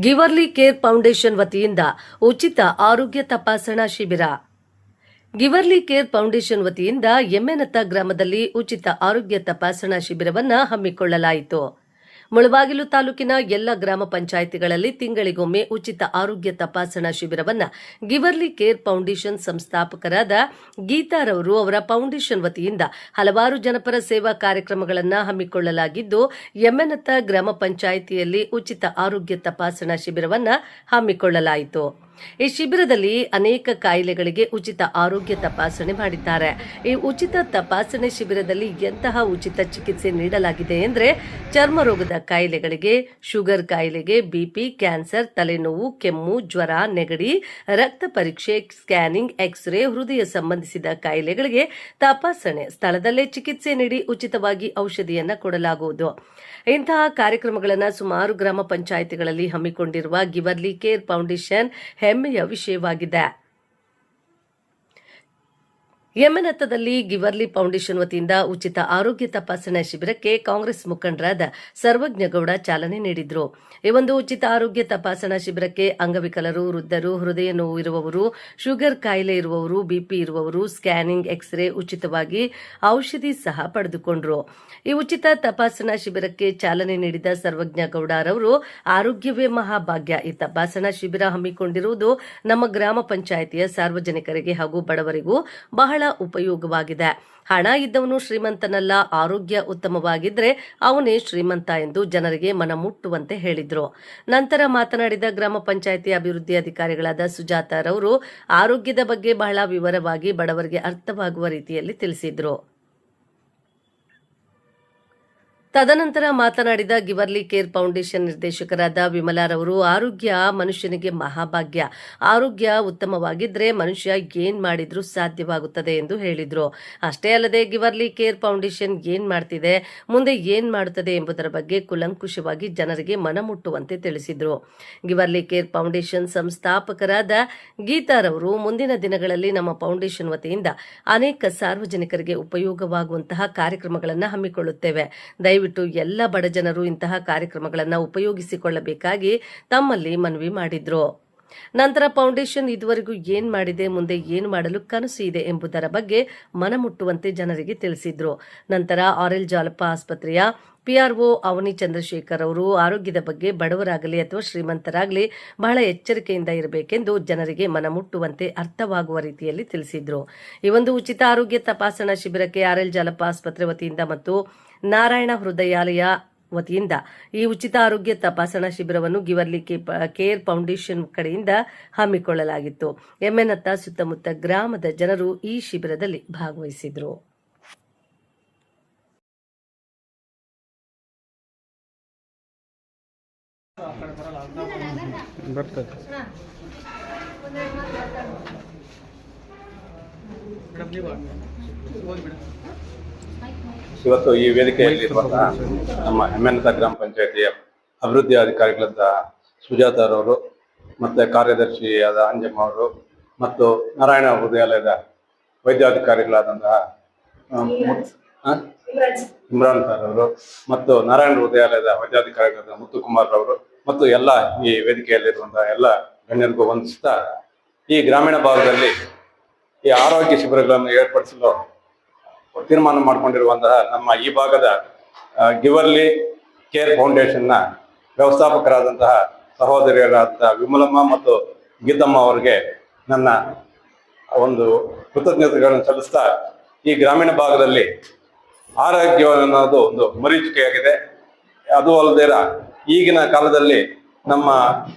ಗಿವರ್ಲಿ care foundation ವತಿಯಿಂದ ಉಚಿತ ಆರೋಗ್ಯ ತಪಾಸಣಾ ಶಿಬಿರ. ಗಿವರ್ಲಿ ಕೇರ್ ಫೌಂಡೇಶನ್ ವತಿಯಿಂದ ಎಮ್ಮೆನತ್ತ ಗ್ರಾಮದಲ್ಲಿ ಉಚಿತ ಆರೋಗ್ಯ ತಪಾಸಣಾ ಶಿಬಿರವನ್ನು ಹಮ್ಮಿಕೊಳ್ಳಲಾಯಿತು. ಮುಳಬಾಗಿಲು ತಾಲೂಕಿನ ಎಲ್ಲ ಗ್ರಾಮ ಪಂಚಾಯಿತಿಗಳಲ್ಲಿ ತಿಂಗಳಿಗೊಮ್ಮೆ ಉಚಿತ ಆರೋಗ್ಯ ತಪಾಸಣಾ ಶಿಬಿರವನ್ನು ಗಿವರ್ಲಿ ಕೇರ್ ಫೌಂಡೇಶನ್ ಸಂಸ್ಥಾಪಕರಾದ ಗೀತಾರವರು ಅವರ ಫೌಂಡೇಶನ್ ವತಿಯಿಂದ ಹಲವಾರು ಜನಪರ ಸೇವಾ ಕಾರ್ಯಕ್ರಮಗಳನ್ನು ಹಮ್ಮಿಕೊಳ್ಳಲಾಗಿದ್ದು, ಎಮ್ಮೆನತ್ತ ಗ್ರಾಮ ಪಂಚಾಯಿತಿಯಲ್ಲಿ ಉಚಿತ ಆರೋಗ್ಯ ತಪಾಸಣಾ ಶಿಬಿರವನ್ನು ಹಮ್ಮಿಕೊಳ್ಳಲಾಯಿತು. ಈ ಶಿಬಿರದಲ್ಲಿ ಅನೇಕ ಕಾಯಿಲೆಗಳಿಗೆ ಉಚಿತ ಆರೋಗ್ಯ ತಪಾಸಣೆ ಮಾಡಿದ್ದಾರೆ. ಈ ಉಚಿತ ತಪಾಸಣೆ ಶಿಬಿರದಲ್ಲಿ ಎಂತಹ ಉಚಿತ ಚಿಕಿತ್ಸೆ ನೀಡಲಾಗಿದೆ ಎಂದರೆ, ಚರ್ಮ ರೋಗದ ಕಾಯಿಲೆಗಳಿಗೆ, ಶುಗರ್ ಕಾಯಿಲೆಗೆ, ಬಿಪಿ, ಕ್ಯಾನ್ಸರ್, ತಲೆನೋವು, ಕೆಮ್ಮು, ಜ್ವರ, ನೆಗಡಿ, ರಕ್ತ ಪರೀಕ್ಷೆ, ಸ್ಕ್ಯಾನಿಂಗ್, ಎಕ್ಸ್ರೇ, ಹೃದಯ ಸಂಬಂಧಿಸಿದ ಕಾಯಿಲೆಗಳಿಗೆ ತಪಾಸಣೆ, ಸ್ಥಳದಲ್ಲೇ ಚಿಕಿತ್ಸೆ ನೀಡಿ ಉಚಿತವಾಗಿ ಔಷಧಿಯನ್ನು ಕೊಡಲಾಗುವುದು. ಇಂತಹ ಕಾರ್ಯಕ್ರಮಗಳನ್ನು ಸುಮಾರು ಗ್ರಾಮ ಪಂಚಾಯಿತಿಗಳಲ್ಲಿ ಹಮ್ಮಿಕೊಂಡಿರುವ ಗಿವರ್ಲಿ ಕೇರ್ ಫೌಂಡೇಶನ್ ಹೆಮ್ಮೆಯ ವಿಷಯವಾಗಿದೆ. ಎಮ್ಮೆನತ್ತದಲ್ಲಿ ಗಿವರ್ಲಿ ಫೌಂಡೇಶನ್ ವತಿಯಿಂದ ಉಚಿತ ಆರೋಗ್ಯ ತಪಾಸಣಾ ಶಿಬಿರಕ್ಕೆ ಕಾಂಗ್ರೆಸ್ ಮುಖಂಡರಾದ ಸರ್ವಜ್ಞಗೌಡ ಚಾಲನೆ ನೀಡಿದರು. ಈ ಒಂದು ಉಚಿತ ಆರೋಗ್ಯ ತಪಾಸಣಾ ಶಿಬಿರಕ್ಕೆ ಅಂಗವಿಕಲರು, ವೃದ್ಧರು, ಹೃದಯ ನೋವು ಇರುವವರು, ಶುಗರ್ ಕಾಯಿಲೆ ಇರುವವರು, ಬಿಪಿ ಇರುವವರು ಸ್ಕ್ಯಾನಿಂಗ್, ಎಕ್ಸ್ರೇ ಉಚಿತವಾಗಿ ಔಷಧಿ ಸಹ ಪಡೆದುಕೊಂಡರು. ಈ ಉಚಿತ ತಪಾಸಣಾ ಶಿಬಿರಕ್ಕೆ ಚಾಲನೆ ನೀಡಿದ ಸರ್ವಜ್ಞಗೌಡರವರು, ಆರೋಗ್ಯವೇ ಮಹಾಭಾಗ್ಯ. ಈ ತಪಾಸಣಾ ಶಿಬಿರ ಹಮ್ಮಿಕೊಂಡಿರುವುದು ನಮ್ಮ ಗ್ರಾಮ ಪಂಚಾಯಿತಿಯ ಸಾರ್ವಜನಿಕರಿಗೆ ಹಾಗೂ ಬಡವರಿಗೂ ಬಹಳ ಉಪಯೋಗವಾಗಿದೆ. ಹಣ ಇದ್ದವನು ಶ್ರೀಮಂತನಲ್ಲ, ಆರೋಗ್ಯ ಉತ್ತಮವಾಗಿದ್ರೆ ಅವನೇ ಶ್ರೀಮಂತ ಎಂದು ಜನರಿಗೆ ಮನಮುಟ್ಟುವಂತೆ ಹೇಳಿದ್ರು. ನಂತರ ಮಾತನಾಡಿದ ಗ್ರಾಮ ಪಂಚಾಯಿತಿ ಅಭಿವೃದ್ಧಿ ಅಧಿಕಾರಿಗಳಾದ ಸುಜಾತಾರವರು ಆರೋಗ್ಯದ ಬಗ್ಗೆ ಬಹಳ ವಿವರವಾಗಿ ಬಡವರಿಗೆ ಅರ್ಥವಾಗುವ ರೀತಿಯಲ್ಲಿ ತಿಳಿಸಿದ್ರು. ತದನಂತರ ಮಾತನಾಡಿದ ಗಿವರ್ಲಿ ಕೇರ್ ಫೌಂಡೇಶನ್ ನಿರ್ದೇಶಕರಾದ ವಿಮಲಾರವರು, ಆರೋಗ್ಯ ಮನುಷ್ಯನಿಗೆ ಮಹಾಭಾಗ್ಯ. ಆರೋಗ್ಯ ಉತ್ತಮವಾಗಿದ್ರೆ ಮನುಷ್ಯ ಏನ್ ಮಾಡಿದ್ರೂ ಸಾಧ್ಯವಾಗುತ್ತದೆ ಎಂದು ಹೇಳಿದ್ರು. ಅಷ್ಟೇ ಅಲ್ಲದೆ ಗಿವರ್ಲಿ ಕೇರ್ ಫೌಂಡೇಶನ್ ಏನ್ ಮಾಡ್ತಿದೆ, ಮುಂದೆ ಏನ್ ಮಾಡುತ್ತದೆ ಎಂಬುದರ ಬಗ್ಗೆ ಕುಲಂಕುಷವಾಗಿ ಜನರಿಗೆ ಮನಮುಟ್ಟುವಂತೆ ತಿಳಿಸಿದ್ರು. ಗಿವರ್ಲಿ ಕೇರ್ ಫೌಂಡೇಶನ್ ಸಂಸ್ಥಾಪಕರಾದ ಗೀತಾರವರು, ಮುಂದಿನ ದಿನಗಳಲ್ಲಿ ನಮ್ಮ ಫೌಂಡೇಶನ್ ವತಿಯಿಂದ ಅನೇಕ ಸಾರ್ವಜನಿಕರಿಗೆ ಉಪಯೋಗವಾಗುವಂತಹ ಕಾರ್ಯಕ್ರಮಗಳನ್ನು ಹಮ್ಮಿಕೊಳ್ಳುತ್ತೇವೆ. ದಯವಿಟ್ಟು ಎಲ್ಲ ಬಡ ಜನರು ಇಂತಹ ಕಾರ್ಯಕ್ರಮಗಳನ್ನು ಉಪಯೋಗಿಸಿಕೊಳ್ಳಬೇಕಾಗಿ ತಮ್ಮಲ್ಲಿ ಮನವಿ ಮಾಡಿದ್ರು. ನಂತರ ಫೌಂಡೇಶನ್ ಇದುವರೆಗೂ ಏನ್ ಮಾಡಿದೆ, ಮುಂದೆ ಏನು ಮಾಡಲು ಕನಸು ಇದೆ ಎಂಬುದರ ಬಗ್ಗೆ ಮನಮುಟ್ಟುವಂತೆ ಜನರಿಗೆ ತಿಳಿಸಿದ್ರು. ನಂತರ ಆರ್ಎಲ್ ಜಾಲಪ್ಪ ಆಸ್ಪತ್ರೆಯ ಪಿಆರ್ಒ ಅವನಿ ಚಂದ್ರಶೇಖರ್ ಅವರು ಆರೋಗ್ಯದ ಬಗ್ಗೆ ಬಡವರಾಗಲಿ ಅಥವಾ ಶ್ರೀಮಂತರಾಗಲಿ ಬಹಳ ಎಚ್ಚರಿಕೆಯಿಂದ ಇರಬೇಕೆಂದು ಜನರಿಗೆ ಮನಮುಟ್ಟುವಂತೆ ಅರ್ಥವಾಗುವ ರೀತಿಯಲ್ಲಿ ತಿಳಿಸಿದ್ರು. ಈ ಒಂದು ಉಚಿತ ಆರೋಗ್ಯ ತಪಾಸಣಾ ಶಿಬಿರಕ್ಕೆ ಆರ್ಎಲ್ ಜಾಲಪ್ಪ ಆಸ್ಪತ್ರೆ ವತಿಯಿಂದ ಮತ್ತು ನಾರಾಯಣ ಹೃದಯಾಲಯ ವತಿಯಿಂದ ಈ ಉಚಿತ ಆರೋಗ್ಯ ತಪಾಸಣಾ ಶಿಬಿರವನ್ನು ಗಿವರ್ಲಿ ಕೇರ್ ಫೌಂಡೇಶನ್ ಕಡೆಯಿಂದ ಹಮ್ಮಿಕೊಳ್ಳಲಾಗಿತ್ತು. ಎಮ್ಮೆನತ್ತ ಸುತ್ತಮುತ್ತ ಗ್ರಾಮದ ಜನರು ಈ ಶಿಬಿರದಲ್ಲಿ ಭಾಗವಹಿಸಿದ್ರು. ಇವತ್ತು ಈ ವೇದಿಕೆಯಲ್ಲಿ ನಮ್ಮ ಎಮ್ಮೆನತ್ತ ಗ್ರಾಮ ಪಂಚಾಯತಿಯ ಅಭಿವೃದ್ಧಿ ಅಧಿಕಾರಿಗಳಾದ ಸುಜಾತಾರವರು ಮತ್ತು ಕಾರ್ಯದರ್ಶಿಯಾದ ಅಂಜಮ್ಮ ಅವರು ಮತ್ತು ನಾರಾಯಣ ಹೃದಯಾಲಯದ ವೈದ್ಯಾಧಿಕಾರಿಗಳಾದಂತಹ ಇಮ್ರಾನ್ ಸರ್ ಅವರು ಮತ್ತು ನಾರಾಯಣ ಹೃದಯಾಲಯದ ವೈದ್ಯಾಧಿಕಾರಿಗಳಾದ ಮುತ್ತುಕುಮಾರ್ ಅವರು ಮತ್ತು ಎಲ್ಲ ಈ ವೇದಿಕೆಯಲ್ಲಿರುವಂತಹ ಎಲ್ಲ ಗಣ್ಯರಿಗೂ ವಂದಿಸುತ್ತಾ, ಈ ಗ್ರಾಮೀಣ ಭಾಗದಲ್ಲಿ ಈ ಆರೋಗ್ಯ ಶಿಬಿರಗಳನ್ನು ಏರ್ಪಡಿಸಲು ತೀರ್ಮಾನ ಮಾಡಿಕೊಂಡಿರುವಂತಹ ನಮ್ಮ ಈ ಭಾಗದ ಗಿವರ್ಲಿ ಕೇರ್ ಫೌಂಡೇಶನ್ನ ವ್ಯವಸ್ಥಾಪಕರಾದಂತಹ ಸಹೋದರಿಯರಾದಂತಹ ವಿಮಲಮ್ಮ ಮತ್ತು ಗೀತಮ್ಮ ಅವರಿಗೆ ನನ್ನ ಒಂದು ಕೃತಜ್ಞತೆಗಳನ್ನು ಸಲ್ಲಿಸ್ತಾ, ಈ ಗ್ರಾಮೀಣ ಭಾಗದಲ್ಲಿ ಆರೋಗ್ಯ ಅನ್ನೋದು ಒಂದು ಮರೀಚಿಕೆಯಾಗಿದೆ. ಅದು ಅಲ್ಲದೆ ಈಗಿನ ಕಾಲದಲ್ಲಿ ನಮ್ಮ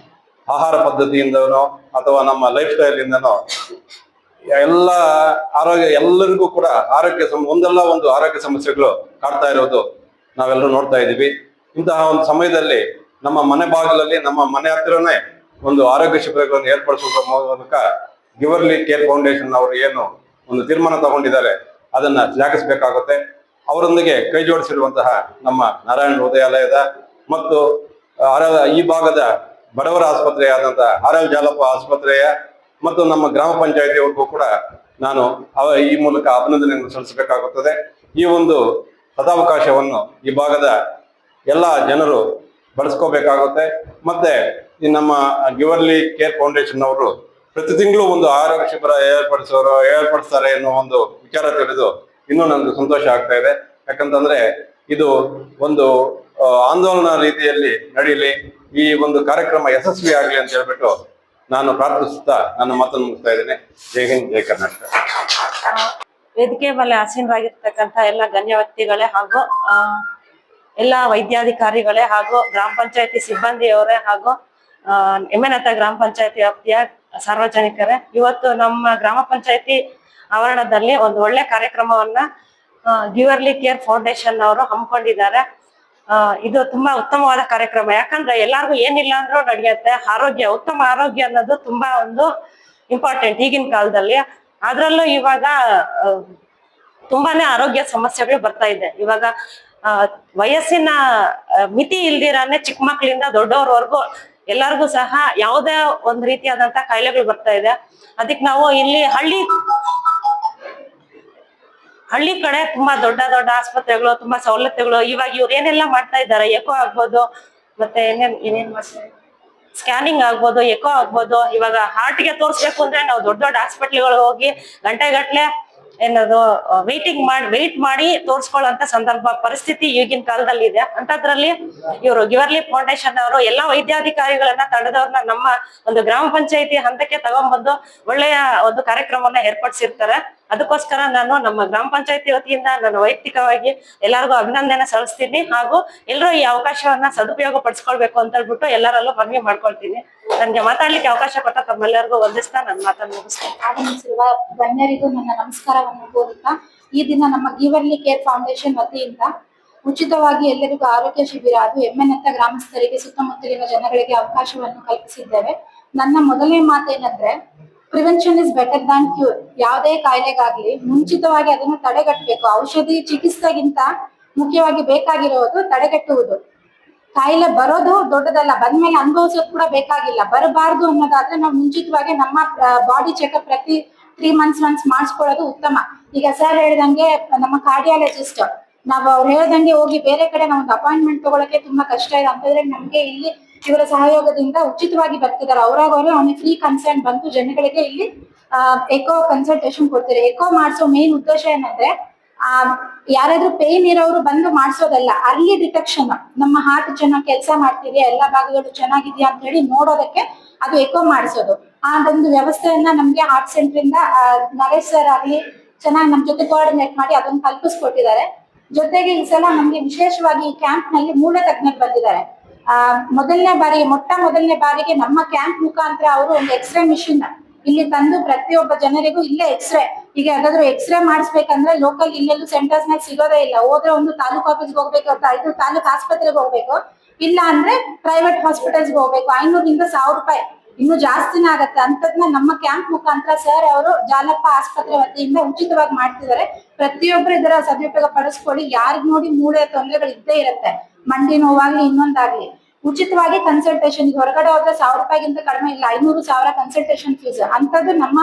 ಆಹಾರ ಪದ್ಧತಿಯಿಂದನೋ ಅಥವಾ ನಮ್ಮ ಲೈಫ್ ಸ್ಟೈಲಿಂದನೋ ಎಲ್ಲ ಎಲ್ಲರಿಗೂ ಕೂಡ ಒಂದಲ್ಲ ಒಂದು ಆರೋಗ್ಯ ಸಮಸ್ಯೆಗಳು ಕಾಡ್ತಾ ಇರೋದು ನಾವೆಲ್ಲರೂ ನೋಡ್ತಾ ಇದ್ದೀವಿ. ಇಂತಹ ಒಂದು ಸಮಯದಲ್ಲಿ ನಮ್ಮ ಮನೆ ಬಾಗಿಲಲ್ಲಿ, ನಮ್ಮ ಮನೆ ಹತ್ತಿರನೇ ಒಂದು ಆರೋಗ್ಯ ಶಿಬಿರಗಳನ್ನು ಏರ್ಪಡಿಸುವ ಮೂಲಕ ಗಿವರ್ಲಿ ಕೇರ್ ಫೌಂಡೇಶನ್ ಅವರು ಏನು ಒಂದು ತೀರ್ಮಾನ ತಗೊಂಡಿದ್ದಾರೆ ಅದನ್ನ ಶ್ಲಾಘಿಸಬೇಕಾಗುತ್ತೆ. ಅವರೊಂದಿಗೆ ಕೈ ಜೋಡಿಸಿರುವಂತಹ ನಮ್ಮ ನಾರಾಯಣ ಹೃದಯಾಲಯದ ಮತ್ತು ಈ ಭಾಗದ ಬಡವರ ಆಸ್ಪತ್ರೆಯಾದಂತಹ ಆರ್ಎಲ್ ಜಾಲಪ್ಪ ಆಸ್ಪತ್ರೆಯ ಮತ್ತು ನಮ್ಮ ಗ್ರಾಮ ಪಂಚಾಯತಿಯವರೆಗೂ ಕೂಡ ನಾನು ಈ ಮೂಲಕ ಅಭಿನಂದನೆಯನ್ನು ಸಲ್ಲಿಸಬೇಕಾಗುತ್ತದೆ. ಈ ಒಂದು ಸದಾವಕಾಶವನ್ನು ಈ ಭಾಗದ ಎಲ್ಲ ಜನರು ಬಳಸ್ಕೋಬೇಕಾಗುತ್ತೆ. ಮತ್ತೆ ಈ ನಮ್ಮ ಗಿವರ್ಲಿ ಕೇರ್ ಫೌಂಡೇಶನ್ ಅವರು ಪ್ರತಿ ತಿಂಗಳು ಒಂದು ಆರೋಗ್ಯ ಶಿಬಿರ ಏರ್ಪಡಿಸ್ತಾರೆ ಅನ್ನೋ ಒಂದು ವಿಚಾರ ತಿಳಿದು ಇನ್ನೂ ನನಗೆ ಸಂತೋಷ ಆಗ್ತಾ ಇದೆ. ಯಾಕಂತಂದ್ರೆ ಇದು ಒಂದು ಆಂದೋಲನ ರೀತಿಯಲ್ಲಿ ನಡೀಲಿ, ಈ ಒಂದು ಕಾರ್ಯಕ್ರಮ ಯಶಸ್ವಿ ಆಗಲಿ ಅಂತ ಹೇಳ್ಬಿಟ್ಟು ನಾನು ಪ್ರಾರ್ಥಿಸುತ್ತಾ ನನ್ನ ಮಾತನ್ನು ಮುಗಿಸ್ತಾ ಇದ್ದೇನೆ. ಜೈ ಹಿಂದ್, ಜೈ ಕರ್ನಾಟಕ. ವೇದಿಕೆ ಮೇಲೆ ಆಸೀನರಾಗಿರ್ತಕ್ಕಂಥ ಎಲ್ಲ ಗಣ್ಯ ವ್ಯಕ್ತಿಗಳೇ ಹಾಗೂ ಎಲ್ಲ ವೈದ್ಯಾಧಿಕಾರಿಗಳೇ ಹಾಗೂ ಗ್ರಾಮ ಪಂಚಾಯತಿ ಸಿಬ್ಬಂದಿಯವರೇ ಹಾಗೂ ಎಮ್ಮೆನತ್ತ ಗ್ರಾಮ ಪಂಚಾಯತಿ ವ್ಯಾಪ್ತಿಯ ಸಾರ್ವಜನಿಕರೇ, ಇವತ್ತು ನಮ್ಮ ಗ್ರಾಮ ಪಂಚಾಯತಿ ಆವರಣದಲ್ಲಿ ಒಂದು ಒಳ್ಳೆ ಕಾರ್ಯಕ್ರಮವನ್ನ ಗಿವರ್ಲಿ ಕೇರ್ ಫೌಂಡೇಶನ್ ಅವರು ಹಮ್ಮಿಕೊಂಡಿದ್ದಾರೆ. ಇದು ತುಂಬಾ ಉತ್ತಮವಾದ ಕಾರ್ಯಕ್ರಮ. ಯಾಕಂದ್ರೆ ಎಲ್ಲಾರ್ಗು ಏನಿಲ್ಲ ಅಂದ್ರೂ ನಡೆಯುತ್ತೆ. ಉತ್ತಮ ಆರೋಗ್ಯ ಅನ್ನೋದು ತುಂಬಾ ಒಂದು ಇಂಪಾರ್ಟೆಂಟ್ ಈಗಿನ ಕಾಲದಲ್ಲಿ. ಅದ್ರಲ್ಲೂ ಇವಾಗ ತುಂಬಾನೇ ಆರೋಗ್ಯ ಸಮಸ್ಯೆಗಳು ಬರ್ತಾ ಇದೆ. ಇವಾಗ ವಯಸ್ಸಿನ ಮಿತಿ ಇಲ್ದಿರಾನೆ ಚಿಕ್ಕ ಮಕ್ಳಿಂದ ದೊಡ್ಡವ್ರವರೆಗೂ ಎಲ್ಲರಿಗೂ ಸಹ ಯಾವುದೇ ಒಂದ್ ರೀತಿಯಾದಂತ ಕಾಯಿಲೆಗಳು ಬರ್ತಾ ಇದೆ. ಅದಕ್ಕೆ ನಾವು ಇಲ್ಲಿ ಹಳ್ಳಿ ಕಡೆ ತುಂಬಾ ದೊಡ್ಡ ದೊಡ್ಡ ಆಸ್ಪತ್ರೆಗಳು, ತುಂಬಾ ಸವಲತ್ತುಗಳು ಇವಾಗ ಇವ್ರು ಏನೆಲ್ಲ ಮಾಡ್ತಾ ಇದ್ದಾರೆ, ಎಕೋ ಆಗ್ಬೋದು, ಮತ್ತೆ ಏನೇನ್ ಮಾಡ್ತಾರೆ, ಸ್ಕ್ಯಾನಿಂಗ್ ಆಗ್ಬೋದು, ಎಕೋ ಆಗ್ಬೋದು. ಇವಾಗ ಹಾರ್ಟ್ಗೆ ತೋರ್ಸ್ಬೇಕು ಅಂದ್ರೆ ನಾವು ದೊಡ್ಡ ದೊಡ್ಡ ಹಾಸ್ಪಿಟ್ಲ್ಗಳಿಗೆ ಹೋಗಿ ಗಂಟೆಗಟ್ಲೆ ಏನದು ವೆಯ್ಟ್ ಮಾಡಿ ತೋರ್ಸ್ಕೊಳ್ಳುವಂತ ಪರಿಸ್ಥಿತಿ ಈಗಿನ ಕಾಲದಲ್ಲಿ ಇದೆ. ಅಂತದ್ರಲ್ಲಿ ಇವರು ಗಿವರ್ಲಿ ಫೌಂಡೇಶನ್ ಅವರು ಎಲ್ಲಾ ವೈದ್ಯಾಧಿಕಾರಿಗಳನ್ನ ತಂಡದವ್ರನ್ನ ನಮ್ಮ ಒಂದು ಗ್ರಾಮ ಪಂಚಾಯತಿ ಹಂತಕ್ಕೆ ತಗೊಂಡ್ಬಂದು ಒಳ್ಳೆಯ ಒಂದು ಕಾರ್ಯಕ್ರಮವನ್ನ ಏರ್ಪಡಿಸಿರ್ತಾರೆ. ಅದಕ್ಕೋಸ್ಕರ ನಾನು ನಮ್ಮ ಗ್ರಾಮ ಪಂಚಾಯತಿ ವತಿಯಿಂದ ನಾನು ವೈಯಕ್ತಿಕವಾಗಿ ಎಲ್ಲರಿಗೂ ಅಭಿನಂದನೆ ಸಲ್ಲಿಸ್ತೀನಿ. ಹಾಗೂ ಎಲ್ಲರೂ ಈ ಅವಕಾಶವನ್ನ ಸದುಪಯೋಗ ಪಡಿಸ್ಕೊಳ್ಬೇಕು ಅಂತ ಹೇಳ್ಬಿಟ್ಟು ಎಲ್ಲರಲ್ಲೂ ಮನವಿ ಮಾಡ್ಕೊಳ್ತೀನಿ. ನನ್ಗೆ ಮಾತಾಡ್ಲಿಕ್ಕೆ ಅವಕಾಶ ಕೊಟ್ಟ ತಮ್ಮೆಲ್ಲರಿಗೂ ವಂದಿಸ್ತಾ ನನ್ನ ಮಾತನ್ನು ಮುಗಿಸ್ತೇನೆ. ಆಗಮಿಸಿರುವ ಗಣ್ಯರಿಗೂ ನನ್ನ ನಮಸ್ಕಾರವನ್ನು ಕೋರುತ್ತಾ, ಈ ದಿನ ನಮ್ಮ ಗಿವರ್ಲಿ ಕೇರ್ ಫೌಂಡೇಶನ್ ವತಿಯಿಂದ ಉಚಿತವಾಗಿ ಎಲ್ಲರಿಗೂ ಆರೋಗ್ಯ ಶಿಬಿರ, ಅದು ಎಮ್ಮೆನತ್ತ ಗ್ರಾಮಸ್ಥರಿಗೆ, ಸುತ್ತಮುತ್ತಲಿನ ಜನಗಳಿಗೆ ಅವಕಾಶವನ್ನು ಕಲ್ಪಿಸಿದ್ದೇವೆ. ನನ್ನ ಮೊದಲನೇ ಮಾತೇನಂದ್ರೆ, prevention is better than cure. ಯಾವುದೇ ಕಾಯಿಲೆಗಾಗ್ಲಿ ಮುಂಚಿತವಾಗಿ ಅದನ್ನು ತಡೆಗಟ್ಟಬೇಕು. ಔಷಧಿ ಚಿಕಿತ್ಸೆಗಿಂತ ಮುಖ್ಯವಾಗಿ ಬೇಕಾಗಿರುವುದು ತಡೆಗಟ್ಟುವುದು. ಕಾಯಿಲೆ ಬರೋದು ದೊಡ್ಡದಲ್ಲ, ಬಂದ್ಮೇಲೆ ಅನುಭವಿಸೋದು ಕೂಡ ಬೇಕಾಗಿಲ್ಲ. ಬರಬಾರ್ದು ಅನ್ನೋದಾದ್ರೆ ನಾವು ಮುಂಚಿತವಾಗಿ ನಮ್ಮ ಬಾಡಿ ಚೆಕಪ್ ಪ್ರತಿ 3 months ಒನ್ಸ್ ಮಾಡಿಸ್ಕೊಳ್ಳೋದು ಉತ್ತಮ. ಈಗ ಸರ್ ಹೇಳ್ದಂಗೆ ನಮ್ಮ ಕಾರ್ಡಿಯಾಲಜಿಸ್ಟ್, ನಾವು ಅವ್ರು ಹೇಳ್ದಂಗೆ ಹೋಗಿ ಬೇರೆ ಕಡೆ ನಾವು ಒಂದು ಅಪಾಯಿಂಟ್ಮೆಂಟ್ ತಗೊಳಕ್ಕೆ ತುಂಬಾ ಕಷ್ಟ ಇದೆ. ಅಂತಂದ್ರೆ ನಮ್ಗೆ ಇಲ್ಲಿ ಇವರ ಸಹಯೋಗದಿಂದ ಉಚಿತವಾಗಿ ಬರ್ತಿದ್ದಾರೆ. ಅವರಾಗವ್ರೆ ಅವನಿಗೆ ಫ್ರೀ ಕನ್ಸರ್ನ್ ಬಂತು ಜನಗಳಿಗೆ ಇಲ್ಲಿ ಎಕೋ ಕನ್ಸಲ್ಟೇಷನ್ ಕೊಡ್ತಾರೆ. ಎಕೋ ಮಾಡಿಸೋ ಮೇನ್ ಉದ್ದೇಶ ಏನಂದ್ರೆ, ಯಾರಾದ್ರೂ ಪೇನ್ ಇರೋರು ಬಂದು ಮಾಡಿಸೋದಲ್ಲ, ಅರ್ಲಿ ಡಿಟೆಕ್ಷನ್. ನಮ್ಮ ಹಾರ್ಟ್ ಚೆನ್ನಾಗಿ ಕೆಲಸ ಮಾಡ್ತಿದ್ಯಾ, ಎಲ್ಲಾ ಭಾಗಗಳು ಚೆನ್ನಾಗಿದ್ಯಾ ಅಂತ ಹೇಳಿ ನೋಡೋದಕ್ಕೆ ಅದು ಎಕೋ ಮಾಡಿಸೋದು. ಅದೊಂದು ವ್ಯವಸ್ಥೆಯನ್ನ ನಮ್ಗೆ ಹಾರ್ಟ್ ಸೆಂಟರ್ ಇಂದ ನರೇಶ್ ಸರ್ ಆಗ್ಲಿ ಚೆನ್ನಾಗಿ ನಮ್ ಜೊತೆ ಕೋಆರ್ಡಿನೇಟ್ ಮಾಡಿ ಅದನ್ನ ಕಲ್ಪಿಸ್ಕೊಟ್ಟಿದ್ದಾರೆ. ಜೊತೆಗೆ ಈ ಸಲ ನಮ್ಗೆ ವಿಶೇಷವಾಗಿ ಈ ಕ್ಯಾಂಪ್ ನಲ್ಲಿ ಮೂಳೆ ತಜ್ಞರು ಬಂದಿದ್ದಾರೆ. ಮೊಟ್ಟ ಮೊದಲನೇ ಬಾರಿಗೆ ನಮ್ಮ ಕ್ಯಾಂಪ್ ಮುಖಾಂತರ ಅವರು ಒಂದು ಎಕ್ಸ್ರೇ ಮಿಷಿನ್ ಇಲ್ಲಿ ತಂದು ಪ್ರತಿಯೊಬ್ಬ ಜನರಿಗೂ ಇಲ್ಲೇ ಎಕ್ಸ್ರೇ, ಈಗ ಯಾವ್ದಾದ್ರು ಎಕ್ಸ್ರೇ ಮಾಡಿಸ್ಬೇಕಂದ್ರೆ ಲೋಕಲ್ ಇಲ್ಲೆಲ್ಲೂ ಸೆಂಟರ್ಸ್ ನಲ್ಲಿ ಸಿಗೋದೇ ಇಲ್ಲ. ಹೋದ್ರೆ ಒಂದು ತಾಲೂಕ್ ಆಫೀಸ್ಗೆ ಹೋಗ್ಬೇಕು, ಇದು ತಾಲೂಕ್ ಆಸ್ಪತ್ರೆಗೆ ಹೋಗ್ಬೇಕು, ಇಲ್ಲ ಅಂದ್ರೆ ಪ್ರೈವೇಟ್ ಹಾಸ್ಪಿಟಲ್ಸ್ಗೆ ಹೋಗ್ಬೇಕು. 500ರಿಂದ 1000 ರೂಪಾಯಿ, ಇನ್ನು ಜಾಸ್ತಿನೇ ಆಗತ್ತೆ. ಅಂತದ್ನ ನಮ್ಮ ಕ್ಯಾಂಪ್ ಮುಖಾಂತರ ಸರ್ ಅವರು ಜಾಲಪ್ಪ ಆಸ್ಪತ್ರೆ ವತಿಯಿಂದ ಉಚಿತವಾಗಿ ಮಾಡ್ತಿದ್ದಾರೆ. ಪ್ರತಿಯೊಬ್ರು ಇದರ ಸದುಪಯೋಗ ಪಡಿಸ್ಕೊಳ್ಳಿ. ಯಾರಿಗ್ ನೋಡಿ ಮೂಳೆ ತೊಂದರೆಗಳು ಇದ್ದೇ ಇರುತ್ತೆ, ಮಂಡಿ ನೋವಾಗ್ಲಿ ಇನ್ನೊಂದಾಗ್ಲಿ. ಉಚಿತವಾಗಿ ಕನ್ಸಲ್ಟೇಷನ್, ಹೊರಗಡೆ ಹೋದ್ರೆ 1000 ರೂಪಾಯಿಗಿಂತ ಕಡಿಮೆ ಇಲ್ಲ, 500,000 ಕನ್ಸಲ್ಟೇಷನ್ ಫೀಸ್. ಅಂತದ್ದು ನಮ್ಮ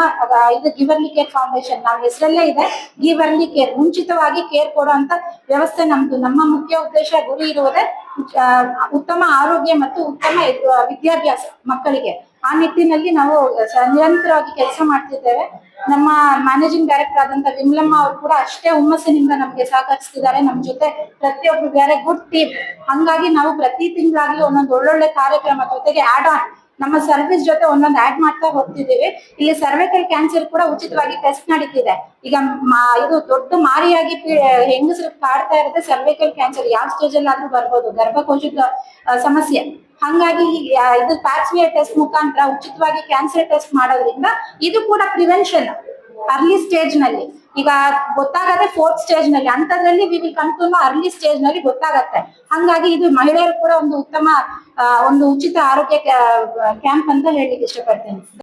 ಇದು ಗಿವರ್ಲಿ ಕೇರ್ ಫೌಂಡೇಶನ್, ನಾವು ಹೆಸರಲ್ಲೇ ಇದೆ ಗಿವರ್ಲಿ ಕೇರ್, ಮುಂಚಿತವಾಗಿ ಕೇರ್ ಕೊಡುವಂತ ವ್ಯವಸ್ಥೆ ನಮ್ದು. ನಮ್ಮ ಮುಖ್ಯ ಉದ್ದೇಶ, ಗುರಿ ಇರುವುದೇ ಉತ್ತಮ ಆರೋಗ್ಯ ಮತ್ತು ಉತ್ತಮ ವಿದ್ಯಾಭ್ಯಾಸ ಮಕ್ಕಳಿಗೆ. ಆ ನಿಟ್ಟಿನಲ್ಲಿ ನಾವು ನಿರಂತರವಾಗಿ ಕೆಲಸ ಮಾಡ್ತಿದ್ದೇವೆ. ನಮ್ಮ ಮ್ಯಾನೇಜಿಂಗ್ ಡೈರೆಕ್ಟರ್ ಆದಂತ ವಿಮಲಮ್ಮ ಅವರು ಕೂಡ ಅಷ್ಟೇ ಹುಮ್ಮಸ್ಸಿನಿಂದ ನಮ್ಗೆ ಸಹಕರಿಸ್ತಿದ್ದಾರೆ. ನಮ್ ಜೊತೆ ಪ್ರತಿಯೊಬ್ರು ಬೇರೆ ಗುಡ್ ಟೀಮ್. ಹಂಗಾಗಿ ನಾವು ಪ್ರತಿ ತಿಂಗಳಾಗ್ಲಿ ಒಂದೊಂದು ಒಳ್ಳೊಳ್ಳೆ ಕಾರ್ಯಕ್ರಮ ಜೊತೆಗೆ ಆಡ್ ಆನ್ ನಮ್ಮ ಸರ್ವಿಸ್ ಜೊತೆ ಒಂದೊಂದು ಆಡ್ ಮಾಡ್ತಾ ಹೋಗ್ತಿದ್ದೀವಿ. ಇಲ್ಲಿ ಸರ್ವೈಕಲ್ ಕ್ಯಾನ್ಸರ್ ಕೂಡ ಉಚಿತವಾಗಿ ಟೆಸ್ಟ್ ನಡೀತಿದೆ. ಈಗ ಇದು ದೊಡ್ಡ ಮಾರಿಯಾಗಿ ಹೆಂಗಸರು ಕಾಡ್ತಾ ಇರುತ್ತೆ ಸರ್ವೈಕಲ್ ಕ್ಯಾನ್ಸರ್. ಯಾವ ಸ್ಟೇಜ್ ಅಲ್ಲಿ ಆದ್ರೂ ಬರ್ಬೋದು, ಗರ್ಭಕೋಶದ ಸಮಸ್ಯೆ. ಹಂಗಾಗಿ ಇದು ಪ್ಯಾಚ್ವಿಯರ್ ಟೆಸ್ಟ್ ಮುಖಾಂತರ ಉಚಿತವಾಗಿ ಕ್ಯಾನ್ಸರ್ ಟೆಸ್ಟ್ ಮಾಡೋದ್ರಿಂದ ಇದು ಕೂಡ ಪ್ರಿವೆನ್ಷನ್ ಅರ್ಲಿ ಸ್ಟೇಜ್ ನಲ್ಲಿ. ಈಗ ಗೊತ್ತಾಗತ್ತೆ 4th ಸ್ಟೇಜ್ ನಲ್ಲಿ, ಅಂತದ್ರಲ್ಲಿ we will come to know early stage ನಲ್ಲಿ ಗೊತ್ತಾಗತ್ತೆ. ಹಂಗಾಗಿ ಇದು ಮಹಿಳೆಯರು ಕೂಡ ಒಂದು ಉತ್ತಮ ಒಂದು ಉಚಿತ ಆರೋಗ್ಯ ಕ್ಯಾಂಪ್ ಅಂತ ಹೇಳಲಿಕ್ಕೆ ಇಷ್ಟಪಡ್ತೇನೆ.